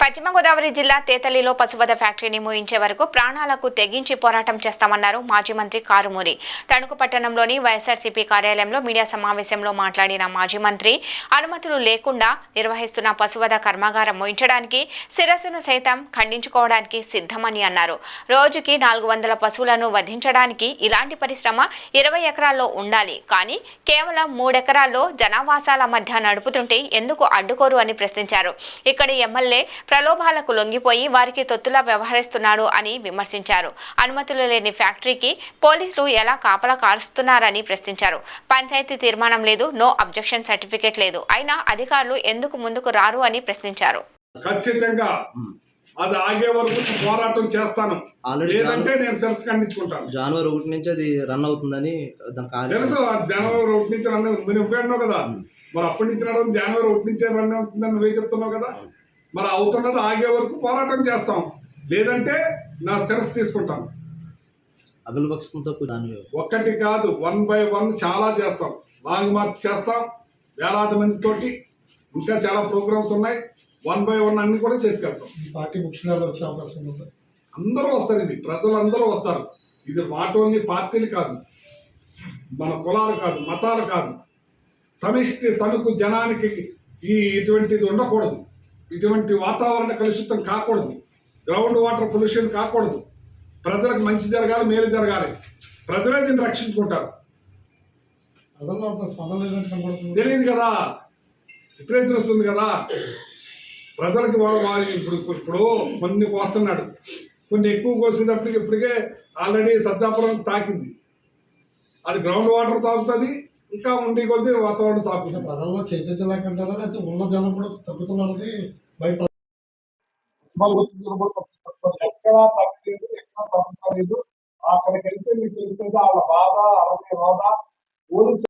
పశ్చిమ గోదావరి జిల్లా తేతలిలో పశువధ ఫ్యాక్టరీని మూయించే వరకు ప్రాణాలకు తెగించి పోరాటం చేస్తామన్నారు మాజీ మంత్రి కారుమూరి. తణుకు పట్టణంలోని వైఎస్ఆర్సీపీ కార్యాలయంలో మీడియా సమావేశంలో మాట్లాడిన మాజీ మంత్రి అనుమతులు లేకుండా నిర్వహిస్తున్న పశువధ కర్మాగారం మూయించడానికి శిరస్సును సైతం ఖండించుకోవడానికి సిద్ధమని అన్నారు. రోజుకి 400 పశువులను వధించడానికి ఇలాంటి పరిశ్రమ 20 ఎకరాల్లో ఉండాలి, కానీ కేవలం 3 ఎకరాల్లో జనావాసాల మధ్య నడుపుతుంటే ఎందుకు అడ్డుకోరు అని ప్రశ్నించారు. ఇక్కడి ఎమ్మెల్యే ప్రలోభాలకు లొంగిపోయి వారికి తొత్తులా వ్యవహరిస్తున్నాడు అని విమర్శించారు. అనుమతులు లేని ఫ్యాక్టరీకి పోలీసులు ఎలా కాపలా కారుస్తున్నారని ప్రశ్నించారు. పంచాయతీ తీర్మానం లేదు, నో అబ్జెక్షన్ సర్టిఫికేట్ లేదు, అయినా అధికారులు ఎందుకు ముందుకు రారు అని ప్రశ్నించారు. ఖచ్చితంగా అది ఆగే వరకు పోరాటం చేస్తాను, లేదంటే నేను సెల్స్ ఖండించుకుంటాను. జనవరి 1 నుంచి అది రన్ అవుతుందని తెలుసు. జనవరి 1 నుంచి రన్ అవుతుంది నువ్వు అన్నావు కదా, మరి అప్పటి నుంచి నడవదు, జనవరి 1 నుంచే రన్ అవుతుందని నువ్వే చెప్తున్నావు కదా. మరి అవుతున్నది ఆగే వరకు పోరాటం చేస్తాం, లేదంటే నా సెల్స్ తీసుకుంటాను. ఒక్కటి కాదు, 1 by 1 చాలా చేస్తాం. లాంగ్ మార్చ్ చేస్తాం వేలాది మందితోటి, ఇంకా చాలా ప్రోగ్రామ్స్ ఉన్నాయి. 1 by 1 అన్ని కూడా చేసుకెళ్తాం. పార్టీ ముఖ్యంగా వచ్చే అవకాశం ఉంది. అందరూ వస్తారు, ఇది ప్రజలందరూ వస్తారు. ఇది నాట్ ఓన్లీ పార్టీలు కాదు, మన కులాలు కాదు, మతాలు కాదు, సమిష్టి తణుకు జనానికి ఇటువంటిది ఉండకూడదు. ఇటువంటి వాతావరణ కలుషితం కాకూడదు, గ్రౌండ్ వాటర్ పొల్యూషన్ కాకూడదు. ప్రజలకు మంచి జరగాలి, మేలు జరగాలి. ప్రజలే దీన్ని రక్షించుకుంటారు. తెలియదు కదా, ఇప్పుడే తెలుస్తుంది కదా ప్రజలకి. ఇప్పుడు కొన్ని కోస్తున్నాడు, కొన్ని ఎక్కువ కోసేటప్పటికి ఇప్పటికే ఆల్రెడీ సజ్జాపురం తాకింది. అది గ్రౌండ్ వాటర్ తాకుతుంది, ఇంకా ఉండి కొద్ది వాతావరణం తాకుతుంది. ప్రజల్లో చైతన్యం లేకుంటారా, లేకపోతే ఉన్న జనం కూడా తగ్గుతున్నారని బయట ఎక్కడా తగ్గలేదు, ఎక్కడ తగ్గుతలేదు. అక్కడికి వెళ్తే మీకు తెలుస్తుంది వాళ్ళ బాధ, అలాగే హోదా. పోలీసు